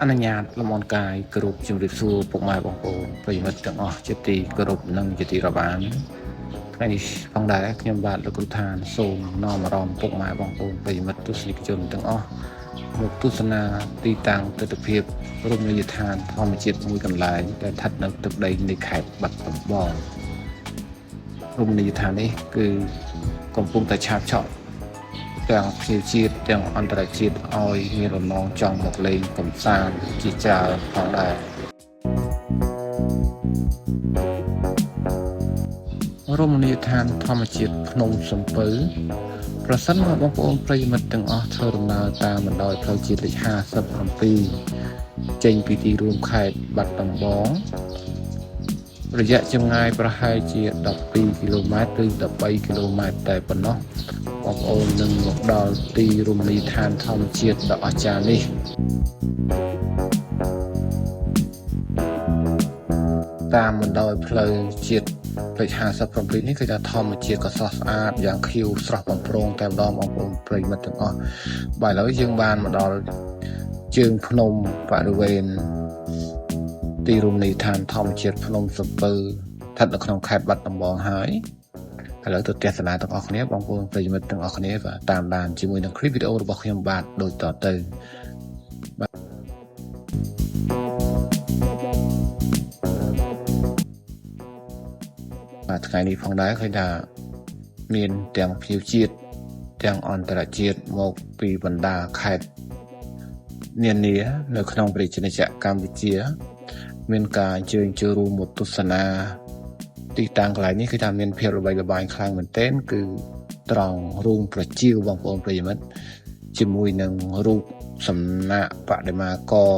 អនុញ្ញាតលំអរកាយគោរពជំរាបសួរពុកម៉ែបងប្អូនប្រិយមិត្តទាំងអស់ជាទីគោរពនិងជាទីរាប់អានថ្ងៃនេះផងដែរខ្ញុំបាទលោកគ្រូឋានសូមនាំអារម្មណ៍ពុកម៉ែបងប្អូនប្រិយមិត្តទស្សនិកជនទាំងអស់មកទស្សនាទីតាំងទិដ្ឋភាពរមណីយដ្ឋានធម្មជាតិមួយកន្លែងដែលស្ថិតនៅទឹកដីនៃខេត្តបាត់ដំបងរមណីយដ្ឋាននេះគឺកំពុងតែឆាបឆក់ទាំងភ្ញៀវជាតិទាំងអន្តរជាតិឲ្យមានបំណងចង់មកលេងកម្សាន្តជាច្រើនផងដែររមណីយដ្ឋានធម្មជាតិភ្នំសំពៅប្រសិនបើបងប្អូនប្រិយមិត្តទាំងអស់ធ្វើដំណើរតាមបណ្ដោយផ្លូវជាតិលេខ57ចេញពីទីរួមខេត្តបាត់ដំបងរយៈចម្ងាយប្រហែលជា12គីឡូម៉ែត្រឬ13គីឡូម៉ែត្រតែប៉ុណ្ណោះបងប្អូននឹងមកដល់ទីរមណីយដ្ឋានធម្មជាតិដ៏អស្ចារ្យនេះតាមបណ្ដោយផ្លូវជាតិលេខ57នេះគឺថាធម្មជាតិក៏ស្រស់ស្អាតយ៉ាងខៀវស្រស់បំព្រងតែម្ដងបងប្អូនប្រិយមិត្តទាំងអស់បាទឥឡូវយើងបានមកដល់ជើងភ្នំបរិវេណទីរមណីយដ្ឋានធម្មជាតិភ្នំសំពៅស្ថិតនៅក្នុងខេត្តបាត់ដំបងហើយឥឡូវទៅទស្សនាទាំងអស់គ្នាបងប្អូនប្រិយមិត្តទាំងអស់គ្នាបាទតាមដានជាមួយនឹងคลิปវីដេអូរបស់ខ្ញុំបាទដូចតទៅបាទថ្ងៃនេះផងដែរឃើញថាមានទាំងភ្ញៀវជាតិទាំងអន្តរជាតិមកពីបណ្ដាខេត្តនានានៅក្នុងប្រជាជាតិកម្ពុជាមានការអញ្ជើញចូលរួមមកទស្សនាទីតាំងកន្លែងនេះគឺថាមានភាពល្បីល្បាញខ្លាំងមែនទែនគឺត្រង់រូងប្រជៀវបងប្អូនប្រិយមិត្តជាមួយនឹងរូបសំណាកបដិមាករ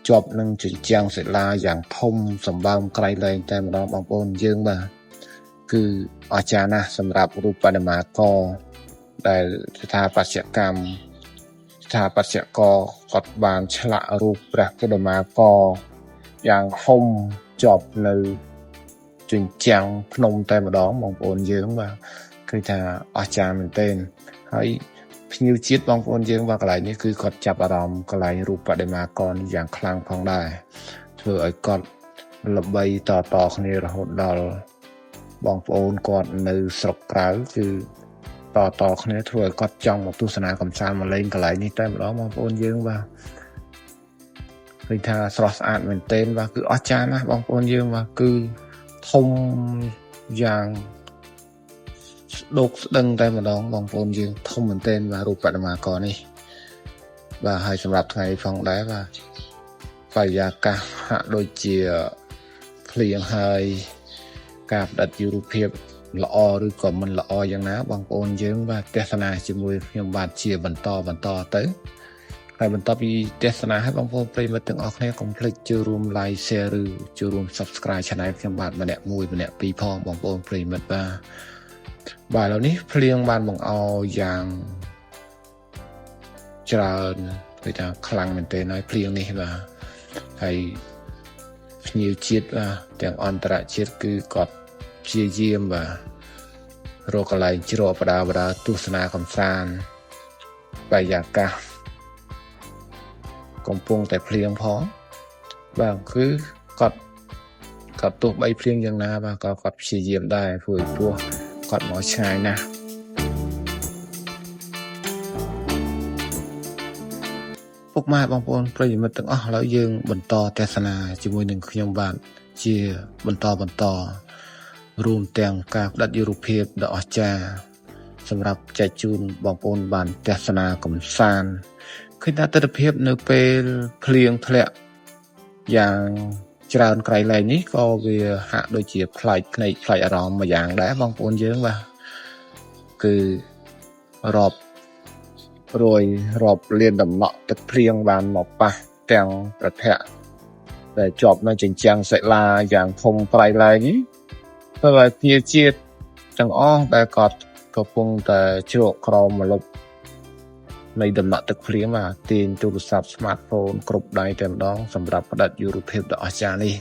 ជាប់នឹងជញ្ជាំងសិលាយ៉ាងធំសម្បើមក្រៃលែងតែម្ដងបងប្អូនយើងបាទគឺអស្ចារ្យណាស់សម្រាប់រូបបដិមាករដែលស្ថាបត្យករគាត់បានឆ្លាក់រូបព្រះបដិមាករយ៉ាងធំជាប់នៅជញ្ជាំងភ្នំតែម្ដងបងប្អូនយើងបាទគឺថាអស្ចារ្យមែនទែនហើយភ្ញៀវជាតិបងប្អូនយើងបាទកន្លែងនេះគឺគាត់ចាប់អារម្មណ៍កន្លែងរូបបដិមាករនេះយ៉ាងខ្លាំងផងដែរធ្វើឲ្យគាត់ល្បីតគ្នារហូតដល់បងប្អូនគាត់នៅស្រុកក្រៅគឺតគ្នាធ្វើឲ្យគាត់ចង់មកទស្សនាកម្សាន្តមកលេងកន្លែងនេះតែម្ដងបងប្អូនយើងបាទឃើញថាស្រស់ស្អាតមែនទែនបាទគឺអស្ចារ្យណាស់បងប្អូនយើងបាទគឺធំយ៉ាងស្ដុកស្ដឹងតែម្ដងបងប្អូនយើងធំមែនទែនបាទរូបបដិមាករនេះបាទហើយសម្រាប់ថ្ងៃផងដែរបាទបរិយាកាសហាក់ដូចជាភ្លៀងហើយការផ្ដិតយុរូបភាពល្អឬក៏មិនល្អយ៉ាងណាបងប្អូនយើងបាទទស្សនាជាមួយខ្ញុំបាទជាបន្តទៅហើយបន្ទាប់ពីទស្សនាឲ្យបងប្អូនប្រិយមិត្តទាំងអស់គ្នាកុំភ្លេចចូលរួម like share ឬចូលរួម subscribe channel ខ្ញុំបាទម្នាក់មួយម្នាក់ពីរផងបងប្អូនប្រិយមិត្តបាទឥឡូវនេះភ្លៀងបានបង្អោរយ៉ាងច្រើនគឺថាខ្លាំងមែនទែនហើយភ្លៀងនេះបាទហើយភ្ញៀវជាតិបាទទាំងអន្តរជាតិគឺគាត់ព្យាយាមបាទរកកន្លែងជ្រកបដាទស្សនាកម្សាន្តបរិយាកាសកំពុងតែភ្លៀងផងបាទគឺគាត់ទោះបីភ្លៀងយ៉ាងណាបាទក៏គាត់ព្យាយាមដែរព្រោះគាត់មកឆ្ងាយណាស់ពុកម៉ែបងប្អូនប្រិយមិត្តទាំងអស់ឥឡូវយើងបន្តទស្សនាជាមួយនឹងខ្ញុំបាទជាបន្តរួមទាំងការផ្ដិតយុរូបភាពដ៏អស្ចារ្យសម្រាប់ចែកជូនបងប្អូនបានទស្សនាកម្សាន្តឃើញថាទិដ្ឋភាពនៅពេលភ្លៀងធ្លាក់យ៉ាងច្រើនក្រៃលែងនេះក៏វាហាក់ដូចជាប្លែកភ្នែកប្លែកអារម្មណ៍មួយយ៉ាងដែរបងប្អូនយើងបាទគឺរាប់លានដំណក់ទឹកភ្លៀងបានមកប៉ះទាំងប្រភៈដែលជាប់នៅជញ្ជាំងសិលាយ៉ាងធំប្រៃលែងនេះធ្វើឲ្យភ្ញៀវជាតិទាំងអស់ដែលគាត់កំពុងតែជ្រកក្រោមម្លប់នៃដំណក់ទឹកភ្លៀងបាទទាញទូរស័ព្ទ smartphone គ្រប់ដៃតែម្ដងសម្រាប់ផ្ដិតយុរូបភាពដ៏អស្ចារ្យនេះ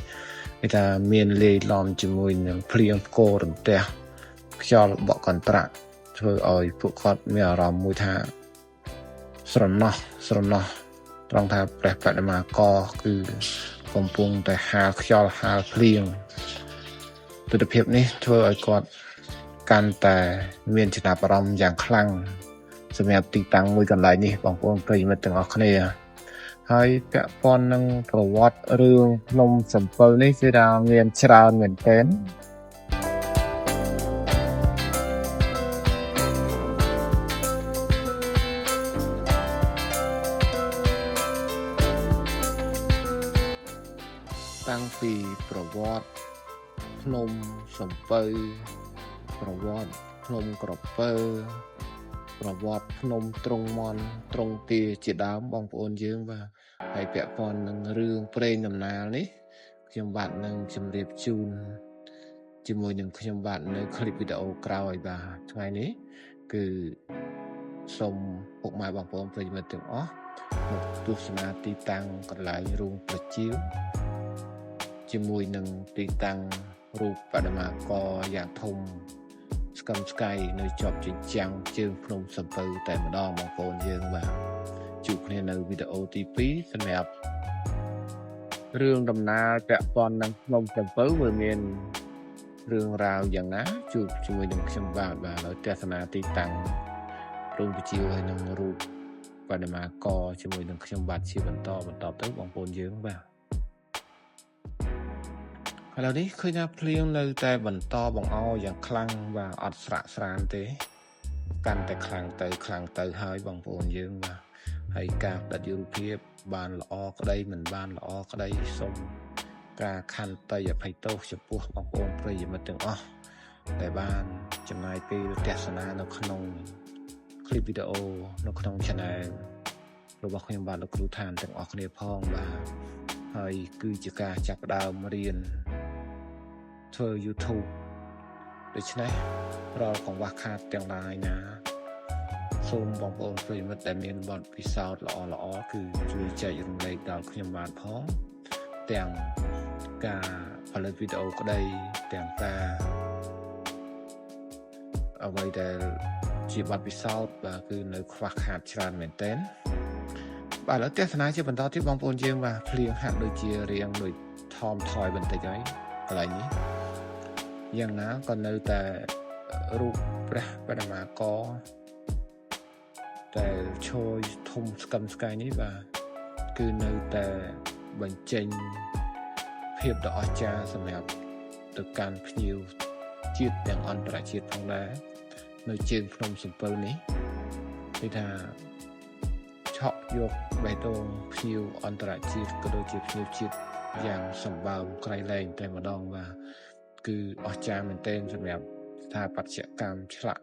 គេថាមានលាយឡំជាមួយនឹងភ្លៀងផ្គររន្ទះខ្យល់បក់កន្ត្រាក់ធ្វើឲ្យពួកគាត់មានអារម្មណ៍មួយថាស្រណោះ ត្រង់ថាព្រះបដិមាករគឺកំពុងតែហាលខ្យល់ហាលភ្លៀងទស្សនភាពនេះធ្វើឲ្យគាត់កាន់តែមានចំណាប់អារម្មណ៍យ៉ាងខ្លាំងសម្រាប់ទីតាំងមួយកន្លែងនេះបងប្អូនប្រិយមិត្តទាំងអស់គ្នាហើយពាក់ព័ន្ធនឹងប្រវត្តិរឿងភ្នំសំពៅនេះគឺថាមានច្រើនមែនទែនតាំងពីប្រវត្តិភ្នំសំពៅប្រវត្តិភ្នំក្រពើប្រវត្តិភ្នំទ្រង់មន់ទ្រង់ទាជាដើមបងប្អូនយើងបាទហើយពាក់ព័ន្ធនឹងរឿងព្រេងដំណាលនេះខ្ញុំបាទនឹងជម្រាបជូនជាមួយនឹងខ្ញុំបាទនៅคลิปវីដេអូក្រោយបាទថ្ងៃនេះគឺសូមពុកម៉ែបងប្អូនប្រិយមិត្តទាំងអស់មកទស្សនាទីតាំងកន្លែងរូងប្រជាវជាមួយនឹងទីតាំងរូបបដិមាករយ៉ាងធំស្កឹមស្កៃនៅជាប់ជញ្ជាំងជើងភ្នំសំពៅតែម្ដងបងប្អូនយើងបាទជួបគ្នានៅវីដេអូទី2សម្រាប់រឿងដំណើរពាក់ព័ន្ធនឹងភ្នំសំពៅវាមានរឿងរ៉ាវយ៉ាងណាជួបជាមួយនឹងខ្ញុំបាទហើយទស្សនាទីតាំងរូបប្រជាហើយនឹងរូបបដិមាករជាមួយនឹងខ្ញុំបាទជាបន្តទៅបងប្អូនយើងបាទឥឡូវនេះឃើញថាភ្លៀងនៅតែបន្តបង្អោយ៉ាងខ្លាំងបាទអត់ស្រាក់ស្រានទេកាន់តែខ្លាំងទៅហើយបងប្អូនយើងបាទហើយការផ្ដិតយករូបភាពបានល្អក្តីមិនបានល្អក្តីសូមការខន្តីអភ័យទោសចំពោះបងប្អូនប្រិយមិត្តទាំងអស់ដែលបានចំណាយពេលទស្សនានៅក្នុងคลิปវីដេអូនៅក្នុង Channel របស់ខ្ញុំបាទលោកគ្រូឋានទាំងអស់គ្នាផងបាទហើយគឺជាការចាប់ផ្ដើមរៀនធ្វើ YouTube ដូច្នេះរាល់កង្វះខាតទាំងឡាយណាសូមបងប្អូនប្រិយមិត្តដែលមានបទពិសោធន៍ល្អគឺជួយចែករំលែកដល់ខ្ញុំបានផងទាំងការផលិតវីដេអូក្តីទាំងការអ្វីដែលជាបទពិសោធន៍បាទគឺនៅខ្វះខាតច្រើនមែនទែនបាទឥឡូវទស្សនាជាបន្តទៀតបងប្អូនយើងបាទភ្លៀងហាក់ដូចជារៀងដូចថមថយបន្តិចហើយកន្លែងនេះយ៉ាងណាក៏នៅតែរូបព្រះបដិមាករតែឈរធំស្កឹមស្កៃនេះបាទគឺនៅតែបញ្ចេញភាពដ៏អស្ចារ្យសម្រាប់ទៅកាន់ភ្ញៀវជាតិទាំងអន្តរជាតិផងដែរនៅជើងភ្នំសំពៅនេះគឺថាឆក់យកបេះដូងភ្ញៀវអន្តរជាតិក៏ដូចជាភ្ញៀវជាតិយ៉ាងសម្បើមក្រៃលែងតែម្ដងបាទគឺអស្ចារ្យមែនទែនសម្រាប់ស្ថាបត្យកម្មឆ្លាក់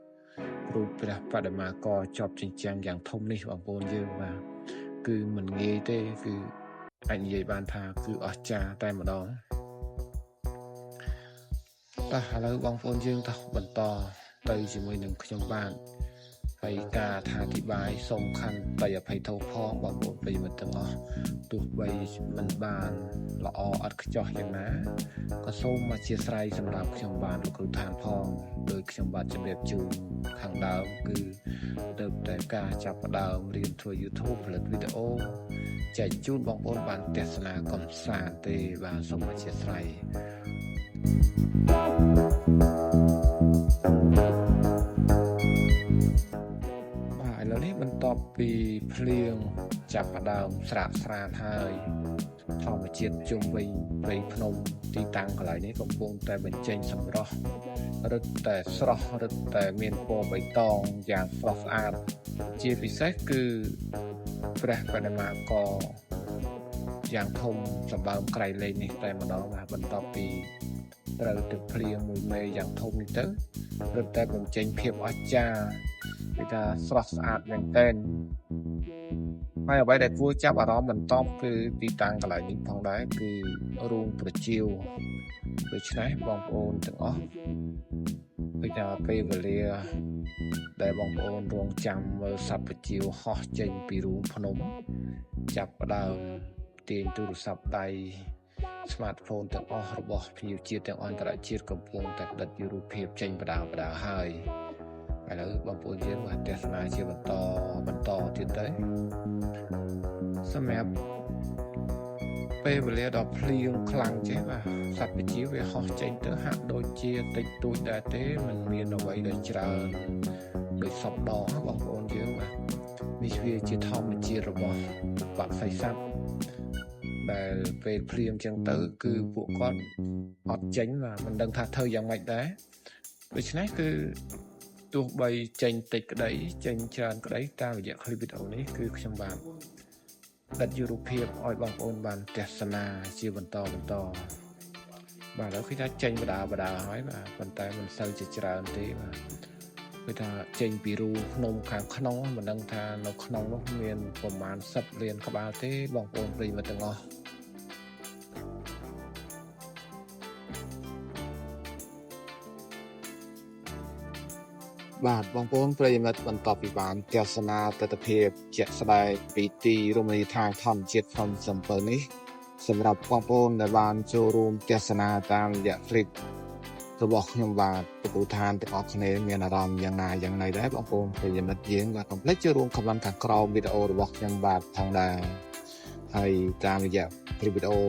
រូបព្រះបដិមាករជាប់ជញ្ជាំងយ៉ាងធំនេះបងប្អូនយើងបាទគឺមិនងាយទេគឺអាចនិយាយបានថាគឺអស្ចារ្យតែម្ដងបាទឥឡូវបងប្អូនយើងតោះបន្តទៅជាមួយនឹងខ្ញុំបាទហើយការអធិប្បាយសូមខន្តីអភ័យទោសផងបងប្អូនប្រិយមិត្តទាំងអស់ទោះបីមិនបានល្អឥតខ្ចោះយ៉ាងណាក៏សូមអធិស្ឋានសម្រាប់ខ្ញុំបាទលោកគ្រូឋានផងដោយខ្ញុំបាទជម្រាបជូនខាងដើមគឺទៅតែការចាប់ផ្ដើមរៀនធ្វើ YouTube ផលិតវីដេអូចែកជូនបងប្អូនបានទស្សនាកំសាន្តទេបាទសូមអធិស្ឋានឥឡូវនេះបន្ទាប់ពីភ្លៀងចាប់ផ្ដើមស្រាកស្រានហើយធម្មជាតិជុំវិញព្រៃភ្នំទីតាំងកន្លែងនេះកំពុងតែបញ្ចេញសម្រស់រឹតតែស្រស់រឹតតែមានពណ៌បៃតងយ៉ាងស្រស់ស្អាតជាពិសេសគឺព្រះបដិមាករយ៉ាងធំសម្បើមក្រៃលែងនេះតែម្ដងបាទបន្ទាប់ពីត្រូវទឹកភ្លៀងមួយមេយ៉ាងធំនេះទៅរឹតតែបញ្ចេញភាពអស្ចារ្យគឺថាស្រស់ស្អាតមែនទែនហើយអ្វីដែលគួរចាប់អារម្មណ៍បន្តគឺទីតាំងកន្លែងនេះផងដែរគឺរូងប្រជាវដូច្នេះបងប្អូនទាំងអស់គឺថាពេលវេលាដែលបងប្អូនរងចាំមើលសត្វប្រជាវហោះចេញពីរូងភ្នំចាប់ផ្ដើមទាញទូរស័ព្ទដៃ smartphone ទាំងអស់របស់ភ្ញៀវជាតិទាំងអន្តរជាតិកំពុងតែផ្ដិតយករូបភាពចេញបដាហើយឥឡូវបងប្អូនយើងបានទស្សនាជាបន្តទៀតទៅ សម្រាប់ពេលវេលាដ៏ភ្លៀងខ្លាំងចេះបាទសត្វវិទ្យាវាហោះចេញទៅហាក់ដូចជាតិចតួចដែរទេมันមានអ្វីដែលច្រើនដូចសពដងបងប្អូនយើងបាទវាជាធម្មជាតិរបស់បក្សីសត្វដែលពេលភ្លៀងចឹងទៅគឺពួកគាត់អត់ចេញបាទមិនដឹងថាធ្វើយ៉ាងម៉េចដែរដូច្នេះគឺទោះបីចេញតិចក្តីចេញច្រើនក្តីតាមរយៈคลิปវីដេអូនេះគឺខ្ញុំបានដិតរូបភាពឲ្យបងប្អូនបានទស្សនាជាបន្តបាទឥឡូវគឺថាចេញបដាហើយបាទប៉ុន្តែមិនសូវជាច្រើនទេបាទគឺថាចេញពីរូភ្នំខាងក្នុងមិនដឹងថានៅក្នុងនោះមានប្រមាណ10លានក្បាលទេបងប្អូនប្រិយមិត្តទាំងអស់បាទបងប្អូនប្រិយមិត្តបន្ទាប់ពីបានទស្សនាទស្សនវិជ្ជាជាក់ស្ដែងពីទីរមណីយដ្ឋានធម្មជាតិភ្នំសំពៅនេះសម្រាប់បងប្អូនដែលបានចូលរួមទស្សនាតាមរយៈคลิปរបស់ខ្ញុំបាទទទួលឋានទាំងអស់គ្នាមានអារម្មណ៍យ៉ាងណាយ៉ាងណីដែរបងប្អូនប្រិយមិត្តយើងបាទកុំភ្លេចចូលរួមខមមិនខាងក្រោមវីដេអូរបស់ខ្ញុំបាទផងដែរហើយតាមរយៈคลิปវីដេអូ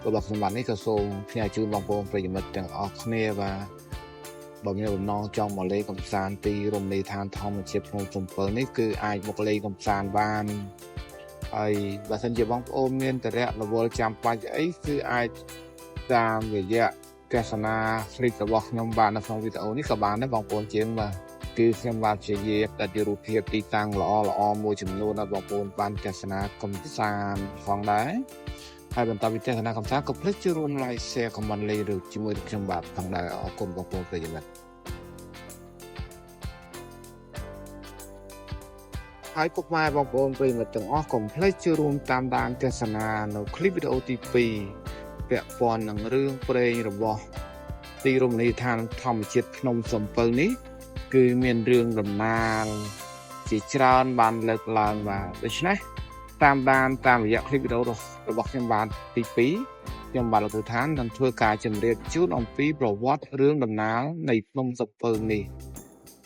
របស់ខ្ញុំបាទនេះក៏សូមផ្ញើជូនបងប្អូនប្រិយមិត្តទាំងអស់គ្នាបាទបើមានបំណងចង់មកលេងកំសាន្តទីរមណីយដ្ឋានធម្មជាតិភ្នំសំពៅនេះគឺអាចមកលេងកំសាន្តបានហើយបើសិនជាបងប្អូនមានតរៈរវល់ចាំបាច់អីគឺអាចតាមរយៈទស្សនាคลิปរបស់ខ្ញុំបាទនៅក្នុងវីដេអូនេះក៏បានដែរបងប្អូនជាងបាទគឺខ្ញុំបាទព្យាយាមដាក់រូបភាពទីតាំងល្អមួយចំនួនឲ្យបងប្អូនបានទស្សនាកំសាន្តផងដែរហើយបន្តពីទស្សនាកំសាន្តក៏ភ្លេចចូលរួម like share comment លេខឬជាមួយខ្ញុំបាទផងដែរអរគុណបងប្អូនប្រិយមិត្តហើយពុកម៉ែបងប្អូនប្រិយមិត្តទាំងអស់កុំភ្លេចចូលរួមតាមដានទស្សនានៅคลิปវីដេអូទី2ពាក់ព័ន្ធនឹងរឿងព្រេងរបស់ទីរមណីយដ្ឋានធម្មជាតិភ្នំសំពៅនេះគឺមានរឿងដំណាលជាច្រើនបានលើកឡើងបាទដូច្នេះតាមដានតាមរយៈคลิปវីដេអូរបស់ខ្ញុំបាទទី2ខ្ញុំបាទលោកទូឋាននឹងធ្វើការជម្រាបជូនអំពីប្រវត្តិរឿងដំណាលនៃភ្នំសំពៅនេះ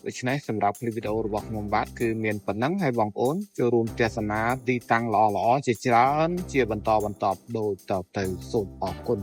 ដូច្នេះសម្រាប់คลิปវីដេអូរបស់ខ្ញុំបាទគឺមានប៉ុណ្ណឹងហើយបងប្អូនចូលរួមទស្សនាទីតាំងល្អៗជាច្រើនជាបន្តដូចតទៅសូមអរគុណ